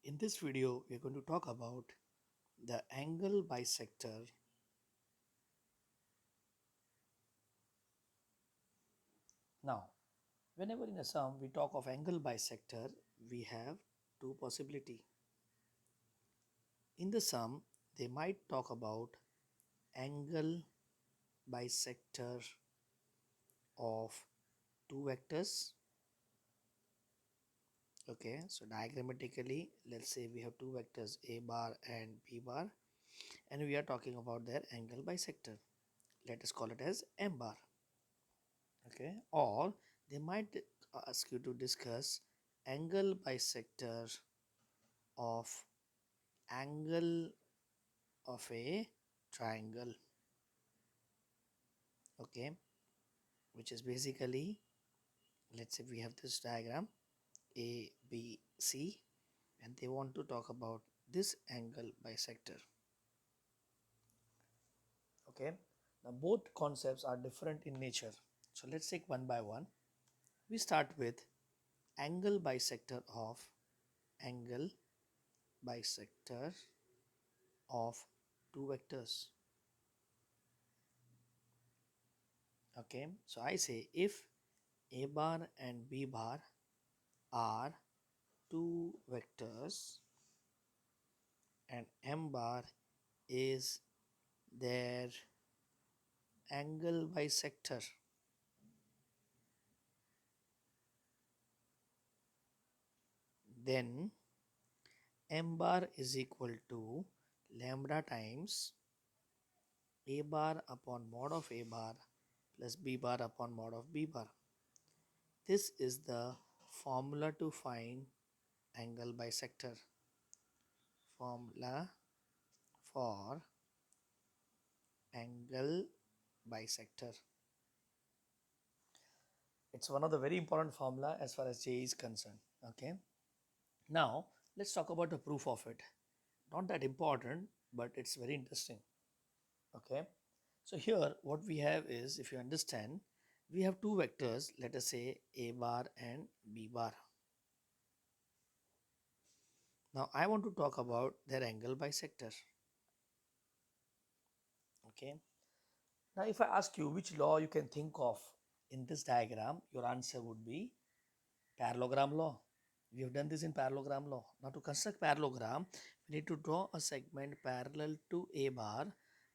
In this video, we are going to talk about the angle bisector. Now, whenever in a sum we talk of angle bisector, we have two possibility. In the sum, they might talk about angle bisector of two vectors. Okay, so diagrammatically, let's say we have two vectors A bar and B bar, and we are talking about their angle bisector. Let us call it as M bar. Okay, or they might ask you to discuss angle bisector of angle of a triangle. Okay, which is basically, let's say we have this diagram A B C, and they want to talk about this angle bisector. Okay, now both concepts are different in nature, so let's take one by one. We start with angle bisector of angle bisector of two vectors. Okay, so I say if A bar and B bar are two vectors and M bar is their angle bisector, then M bar is equal to lambda times A bar upon mod of A bar plus B bar upon mod of B bar. This is the formula to find angle bisector. Formula for angle bisector. It's one of the very important formula as far as J is concerned. Okay. Now let's talk about the proof of it. Not that important, but it's very interesting. Okay. So here what we have is, if you understand, we have two vectors, let us say A bar and B bar. Now I want to talk about their angle bisector. Okay. Now if I ask you which law you can think of in this diagram, your answer would be parallelogram law. We have done this in parallelogram law. Now to construct parallelogram, we need to draw a segment parallel to A bar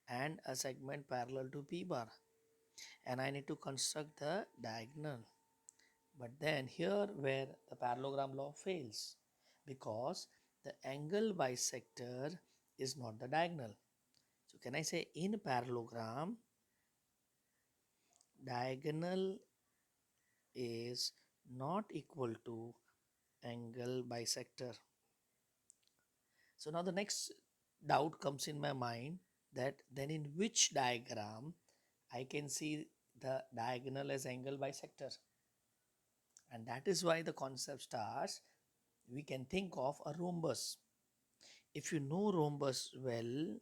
and a segment parallel to B bar. And I need to construct the diagonal. But then here where the parallelogram law fails, because the angle bisector is not the diagonal. So can I say in parallelogram, diagonal is not equal to angle bisector. So now the next doubt comes in my mind, that then in which diagram I can see the diagonal as angle bisector. And that is why the concept starts, we can think of a rhombus. If you know rhombus well,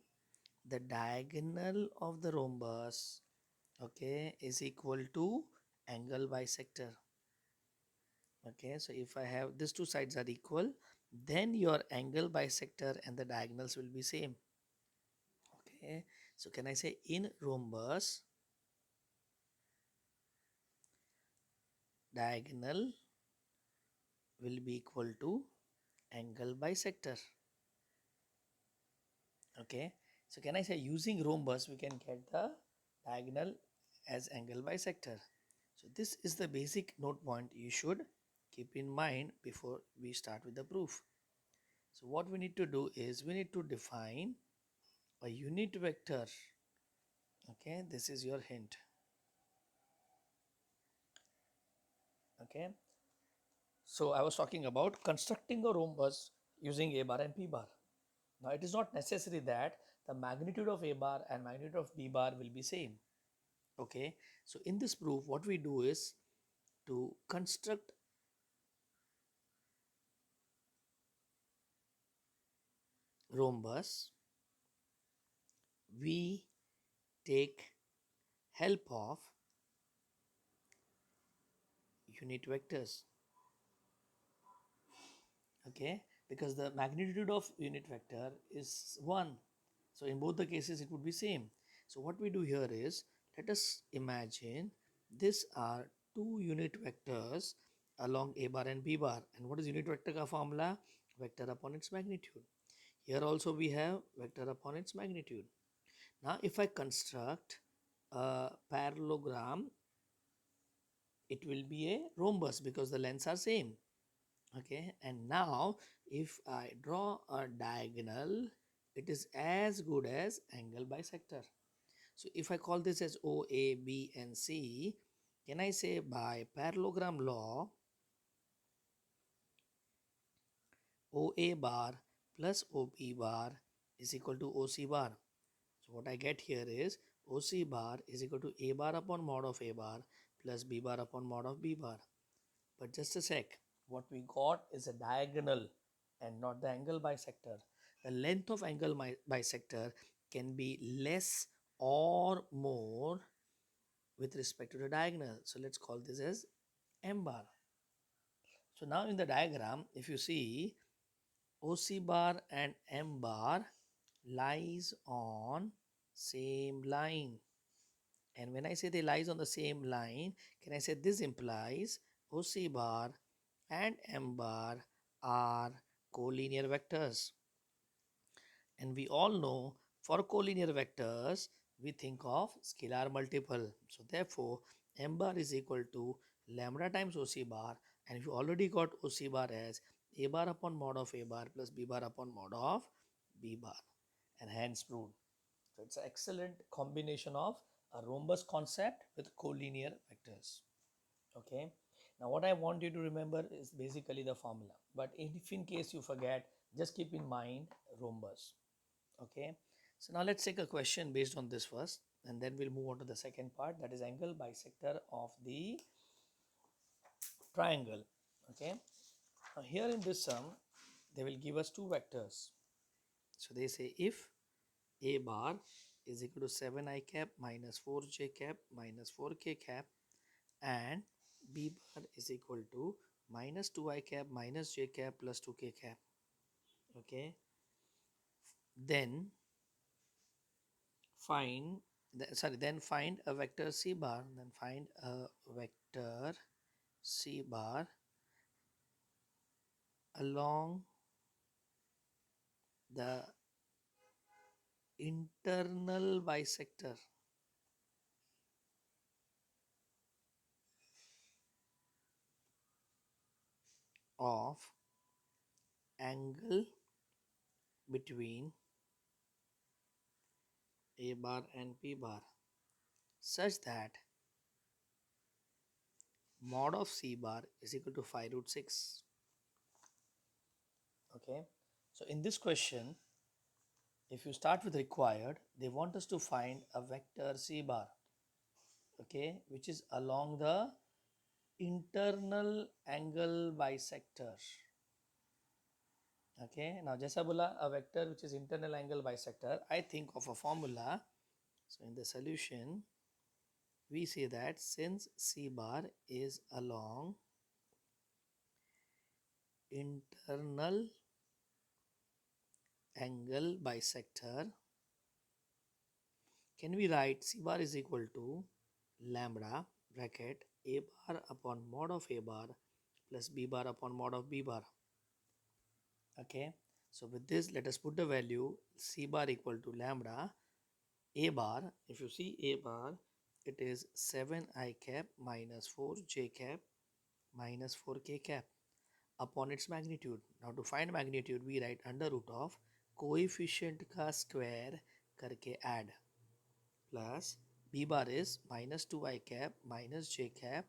the diagonal of the rhombus, okay, is equal to angle bisector. Okay, so if I have these two sides are equal, then your angle bisector and the diagonals will be same. Okay, so can I say in rhombus, diagonal will be equal to angle bisector. Okay, so can I say using rhombus we can get the diagonal as angle bisector. So this is the basic note point you should keep in mind before we start with the proof. So what we need to do is we need to define a unit vector. Okay, this is your hint. Okay, so I was talking about constructing a rhombus using A bar and P bar. Now it is not necessary that the magnitude of A bar and magnitude of B bar will be same. Okay, so in this proof what we do is to construct rhombus, we take help of unit vectors. Okay, because the magnitude of unit vector is 1. So in both the cases it would be same. So what we do here is, let us imagine these are two unit vectors along a bar and b bar. And what is unit vector ka formula? Vector upon its magnitude. Here also we have vector upon its magnitude. Now if I construct a parallelogram, it will be a rhombus because the lengths are same. Okay, and now if I draw a diagonal, it is as good as angle bisector. So if I call this as OA, B and C, can I say by parallelogram law, OA bar plus OB bar is equal to OC bar? So what I get here is OC bar is equal to A bar upon mod of A bar plus B bar upon mod of B bar. But just a sec, what we got is a diagonal and not the angle bisector. The length of angle bisector can be less or more with respect to the diagonal. So let's call this as M bar. So now in the diagram, if you see, OC bar and M bar lies on same line. And when I say they lies on the same line, can I say this implies OC bar and M bar are collinear vectors? And we all know for collinear vectors, we think of scalar multiple. So therefore, M bar is equal to lambda times OC bar. And if you already got OC bar as A bar upon mod of A bar plus B bar upon mod of B bar. And hence proved. So it's an excellent combination of a rhombus concept with collinear vectors. Okay. Now what I want you to remember is basically the formula. But if in case you forget, just keep in mind rhombus. Okay. So now let's take a question based on this first, and then we'll move on to the second part, that is angle bisector of the triangle. Okay. Now here in this sum, they will give us two vectors. So they say if A bar is equal to 7i cap minus 4j cap minus 4k cap, and B bar is equal to minus 2i cap minus j cap plus 2k cap. Okay. Then find then find a vector C bar, then find a vector C bar along the internal bisector of angle between A bar and P bar such that mod of C bar is equal to 5 root 6. Okay, so in this question, if you start with required, they want us to find a vector C bar, okay, which is along the internal angle bisector. Okay, now jaisa bola a vector which is internal angle bisector, I think of a formula. So in the solution, we say that since C bar is along internal angle bisector, can we write C bar is equal to lambda bracket A bar upon mod of A bar plus B bar upon mod of B bar. Okay, so with this, let us put the value C bar equal to lambda A bar. If you see A bar, it is 7i cap minus 4j cap minus 4k cap upon its magnitude. Now to find magnitude, we write under root of coefficient का square करके add plus B bar is minus 2i cap minus j cap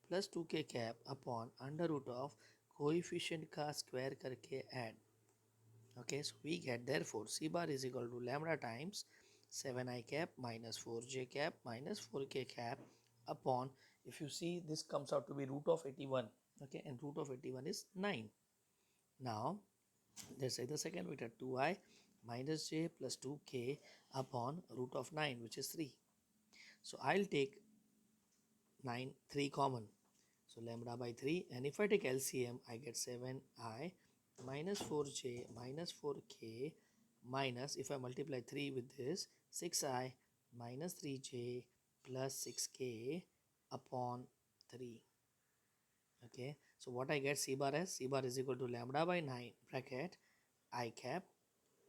plus 2k cap upon under root of coefficient का square करके add. Okay, so we get therefore C bar is equal to lambda times 7i cap minus 4j cap minus 4k cap upon, if you see, this comes out to be root of 81. Okay, and root of 81 is 9. Now let's say the second vector 2i minus j plus 2k upon root of 9, which is 3. So I'll take 3 common. So lambda by 3, and if I take LCM, I get 7i minus 4j minus 4k minus, if I multiply 3 with this, 6i minus 3j plus 6k upon 3. Okay, so what I get, C bar is equal to lambda by 9 bracket I cap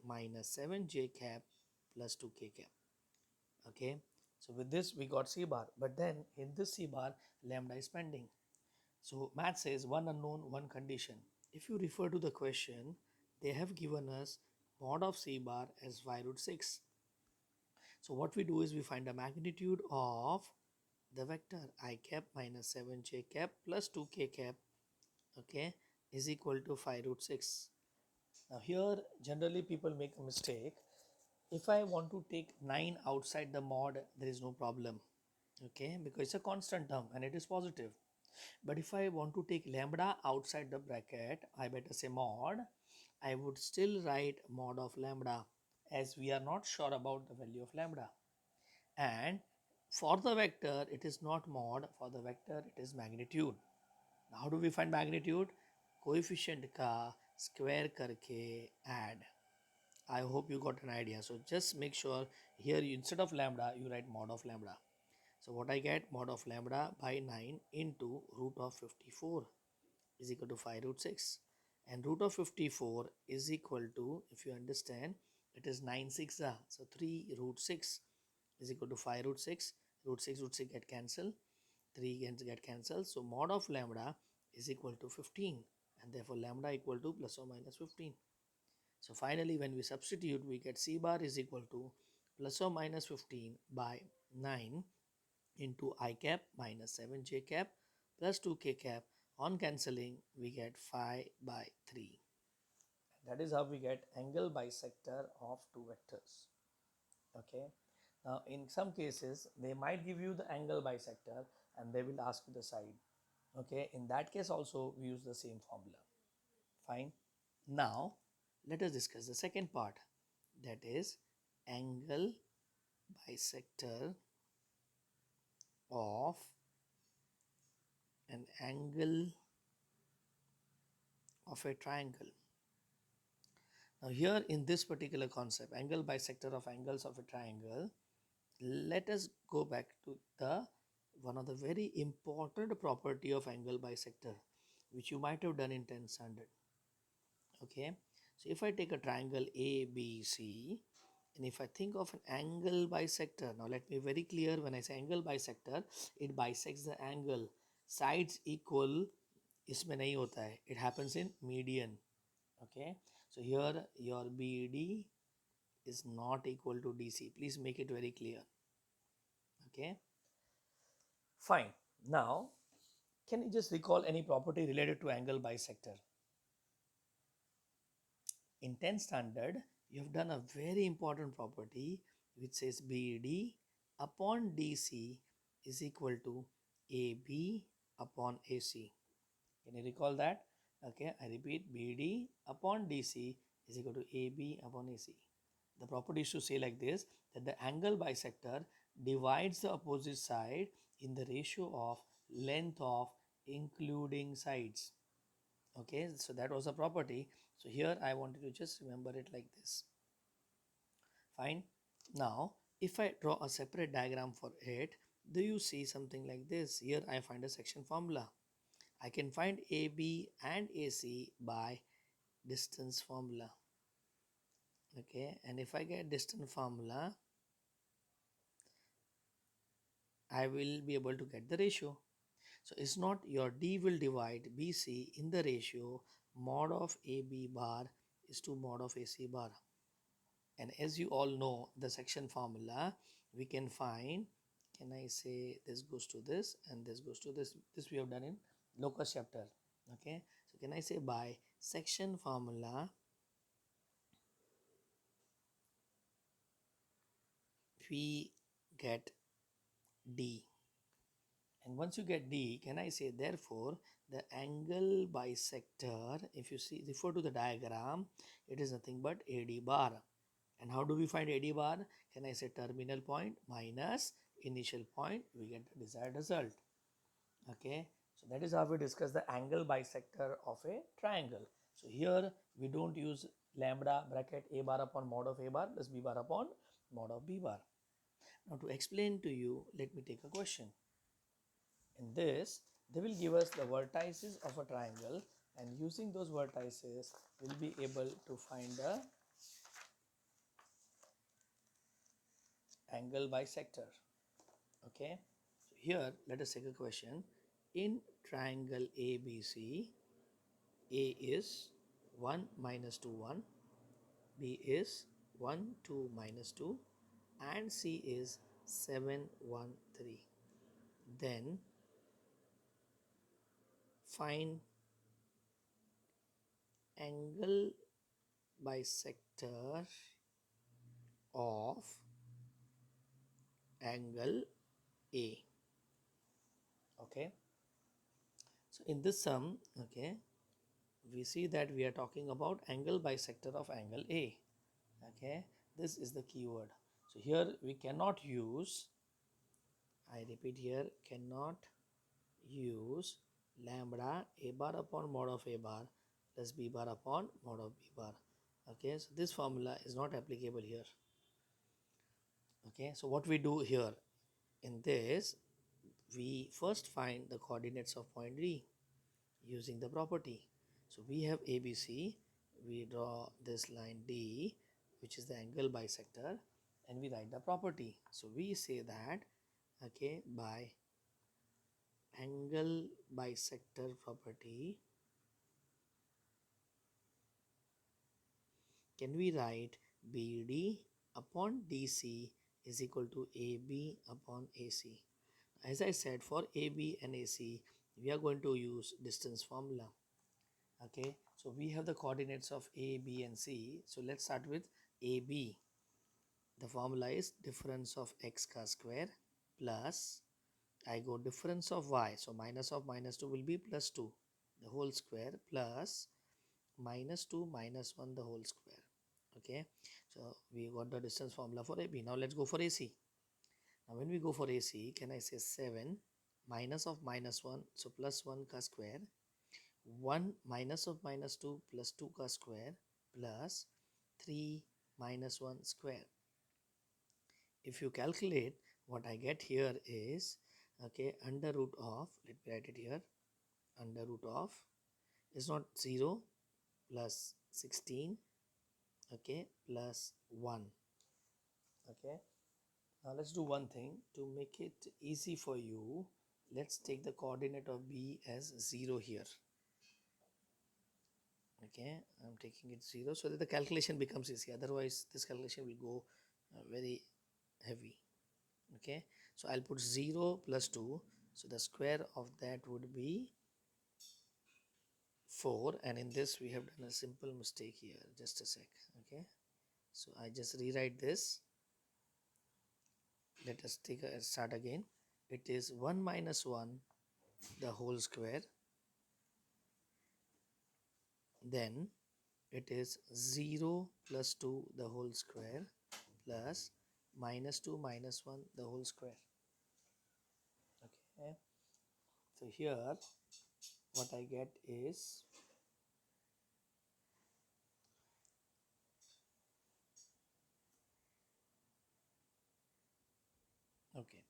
minus 7j cap plus 2k cap. Okay, so with this we got C bar, but then in this C bar lambda is pending. So math says one unknown, one condition. If you refer to the question, they have given us mod of C bar as 5 root 6. So what we do is we find the magnitude of the vector I cap minus 7j cap plus 2k cap, okay, is equal to 5 root 6. Now here generally people make a mistake. If I want to take 9 outside the mod, there is no problem, okay, because it's a constant term and it is positive. But if I want to take lambda outside the bracket, I better say mod, I would still write mod of lambda, as we are not sure about the value of lambda. And for the vector, it is not mod, for the vector, it is magnitude. Now, how do we find magnitude? Coefficient ka square karke add. I hope you got an idea. So just make sure here instead of lambda, you write mod of lambda. So what I get, mod of lambda by 9 into root of 54 is equal to 5 root 6. And root of 54 is equal to, if you understand, it is 9 6. So 3 root 6 is equal to 5 root 6. Root 6 get cancelled. 3 get cancelled. So mod of lambda is equal to 15. And therefore lambda equal to plus or minus 15. So finally when we substitute, we get C bar is equal to plus or minus 15 by 9 into I cap minus 7j cap plus 2k cap. On cancelling, we get 5 by 3. That is how we get angle bisector of two vectors. Okay. Now, in some cases, they might give you the angle bisector and they will ask you the side. Okay. In that case also, we use the same formula. Fine. Now, let us discuss the second part, that is angle bisector of an angle of a triangle. Now here in this particular concept, angle bisector of angles of a triangle, let us go back to the one of the very important property of angle bisector, which you might have done in 10th standard. Okay, so if I take a triangle ABC, and if I think of an angle bisector, now let me be very clear, when I say angle bisector, it bisects the angle. Sides equal इसमें नहीं होता है, it happens in median. Okay, so here your BD is not equal to DC. Please make it very clear. Okay, fine. Now, can you just recall any property related to angle bisector? In 10th standard, you have done a very important property which says BD upon DC is equal to AB upon AC. Can you recall that? Okay, I repeat, BD upon DC is equal to AB upon AC. The property is to say like this, that the angle bisector divides the opposite side in the ratio of length of including sides. Okay, so that was a property. So here I wanted to just remember it like this. Fine. Now, if I draw a separate diagram for it, do you see something like this? Here I find a section formula. I can find AB and AC by distance formula. Okay, and if I get distance formula, I will be able to get the ratio. So it's not your D will divide BC in the ratio mod of AB bar is to mod of AC bar. And as you all know the section formula, we can find, can I say this goes to this and this goes to this. This we have done in locus chapter. Okay, so can I say by section formula, we get D. And once you get D, can I say therefore the angle bisector, if you see refer to the diagram, it is nothing but AD bar. And how do we find AD bar? Can I say terminal point minus initial point, we get the desired result. Okay, so that is how we discuss the angle bisector of a triangle. So here we don't use lambda bracket a bar upon mod of a bar plus b bar upon mod of b bar. Now to explain to you, let me take a question. In this, they will give us the vertices of a triangle, and using those vertices, we'll be able to find the angle bisector. Okay, so here let us take a question. In triangle ABC, A is 1 minus 2 1, B is 1 2 minus 2, and C is 7 1 3. Then find angle bisector of angle A. Okay, so in this sum, okay, we see that we are talking about angle bisector of angle A. Okay, this is the keyword. So here we cannot use, I repeat here, cannot use lambda a bar upon mod of a bar plus b bar upon mod of b bar. Okay, so this formula is not applicable here. Okay, so what we do here in this, we first find the coordinates of point D using the property. So we have ABC, we draw this line D, which is the angle bisector, and we write the property. So we say that, okay, by angle bisector property, can we write BD upon DC is equal to AB upon AC. As I said, for AB and AC, we are going to use distance formula. Okay, so we have the coordinates of A, B and C. So let's start with AB. The formula is difference of x square plus, I go difference of y, so minus of minus 2 will be plus 2 the whole square plus minus 2 minus 1 the whole square. Okay, so we got the distance formula for AB. Now let's go for AC. Now when we go for AC, can I say 7 minus of minus 1, so plus 1 ka square, 1 minus of minus 2 plus 2 ka square plus 3 minus 1 square. If you calculate, what I get here is, okay, under root of, let me write it here, under root of is not 0 plus 16, okay, plus 1. Okay, now let's do one thing to make it easy for you. Let's take the coordinate of B as 0 here. Okay, I'm taking it 0 so that the calculation becomes easy, otherwise this calculation will go very heavy. Okay, so I'll put 0 plus 2, so the square of that would be 4, and in this we have done a simple mistake here, just a sec. Okay, so I just rewrite this. Let us take a start again. It is 1 minus 1 the whole square, then it is 0 plus 2 the whole square plus minus 2 minus 1 the whole square. Okay, so here what I get is, okay,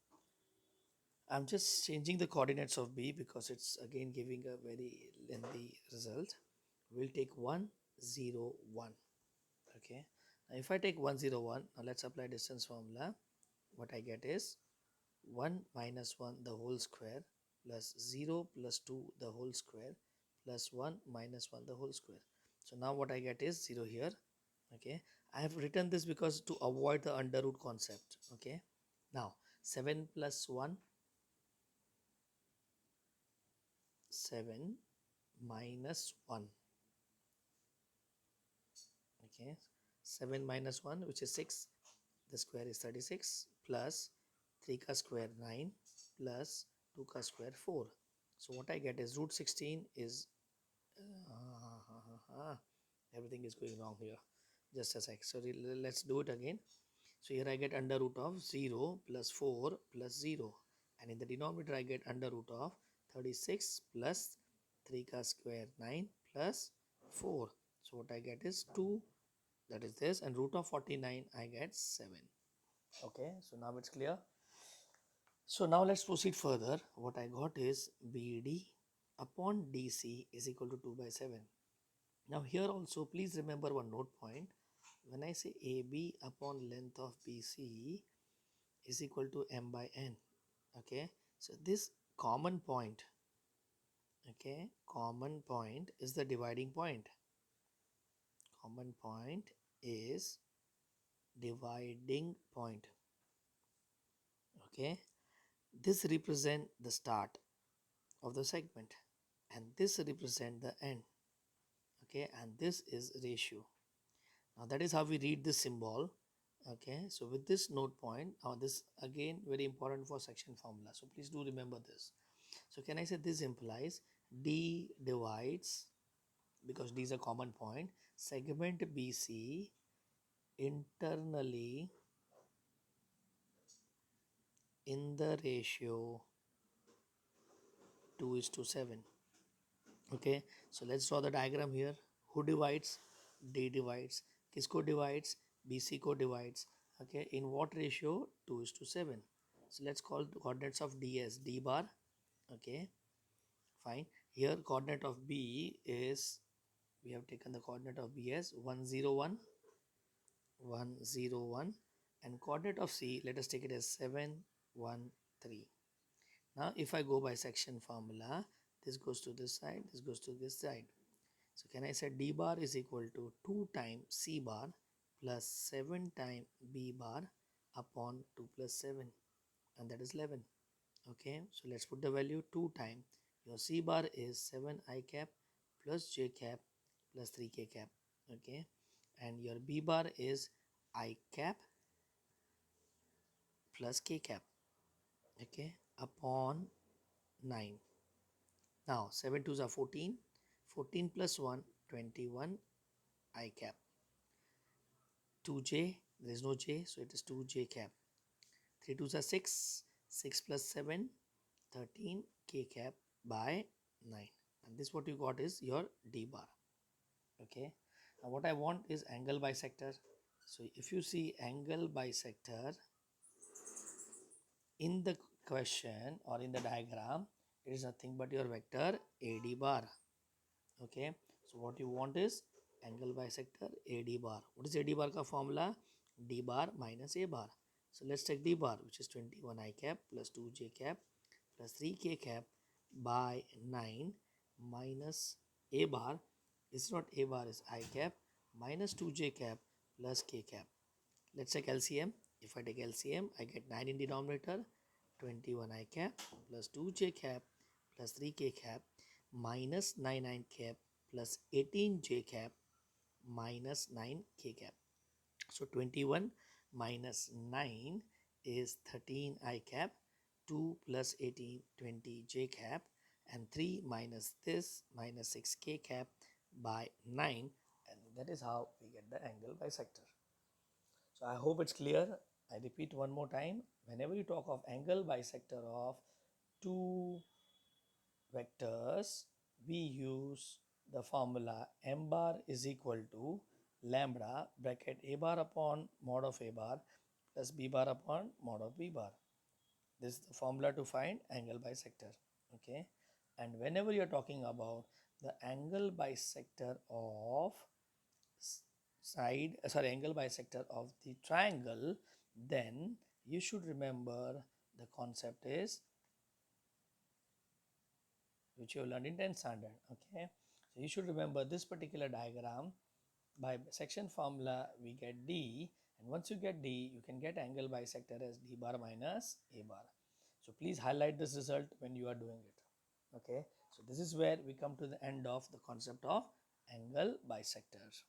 I'm just changing the coordinates of B because it's again giving a very lengthy result. We'll take 1 0 1. Okay, now if I take 1 0 1, now let's apply distance formula. What I get is 1 minus 1 the whole square plus 0 plus 2 the whole square plus 1 minus 1 the whole square. So now what I get is 0 here. Okay, I have written this because to avoid the under root concept. Okay, now 7 plus 1, 7 minus 1. Okay, 7 minus 1, which is 6, the square is 36, plus 3 ka square 9 plus 2 ka square 4. So what I get is root 16 is everything is going wrong here, just a sec. So let's do it again. So here I get under root of 0 plus 4 plus 0, and in the denominator I get under root of 36 plus 3 ka square 9 plus 4. So what I get is 2, that is this, and root of 49 I get 7. Okay, so now it's clear. So now let's proceed further. What I got is BD upon DC is equal to 2 by 7. Now here also please remember one note point. When I say AB upon length of BC is equal to m by n. Okay, so this common point, okay, common point is the dividing point. Common point is dividing point. Okay, this represent the start of the segment and this represent the end. Okay, and this is ratio. Now that is how we read this symbol. Okay, so with this note point, now this again very important for section formula, so please do remember this. So can I say this implies D divides, because D is a common point, segment BC internally in the ratio 2:7. Okay, so let's draw the diagram here. Who divides? D divides. Kisko divides? BC को divides. Okay, in what ratio? 2:7. So let's call the coordinates of D as D bar. Okay, fine. Here coordinate of B is, we have taken the coordinate of B as 101, 101, and coordinate of C, let us take it as 713. Now if I go by section formula, this goes to this side, this goes to this side. So can I say D bar is equal to 2 times C bar plus 7 times B bar upon 2 plus 7, and that is 11. Okay, so let's put the value 2 times. Your C bar is 7 I cap plus J cap plus 3K cap. Okay, and your B bar is I cap plus K cap. Okay, upon 9. Now 7 2s are 14, 14 plus 1, 21 I cap. 2j, there is no j, so it is 2j cap. 3 2s are 6, 6 plus 7, 13 k cap by 9. And this what you got is your D bar. Okay, now what I want is angle bisector. So if you see angle bisector in the question or in the diagram, it is nothing but your vector AD bar. Okay, so what you want is angle bisector AD bar. What is AD bar ka formula? D bar minus A bar. So let's take D bar, which is 21 I cap plus 2j cap plus 3k cap by 9 minus A bar. It's not A bar, is I cap minus 2j cap plus k cap. Let's take LCM. If I take LCM, I get 9 in denominator, 21 I cap plus 2j cap plus 3k cap minus 9 cap plus 18j cap minus 9k cap. So 21 minus 9 is 13 I cap, 2 plus 18, 20 j cap, and 3 minus this minus 6k cap by 9, and that is how we get the angle bisector. So I hope it's clear. I repeat one more time. Whenever you talk of angle bisector of two vectors, we use the formula m bar is equal to lambda bracket a bar upon mod of a bar plus b bar upon mod of b bar. This is the formula to find angle bisector. Okay, and whenever you're talking about the angle bisector of angle bisector of the triangle, then you should remember the concept is which you have learned in 10th standard. Okay, so you should remember this particular diagram. By section formula we get D, and once you get D, you can get angle bisector as D bar minus A bar. So please highlight this result when you are doing it. Okay, so this is where we come to the end of the concept of angle bisector.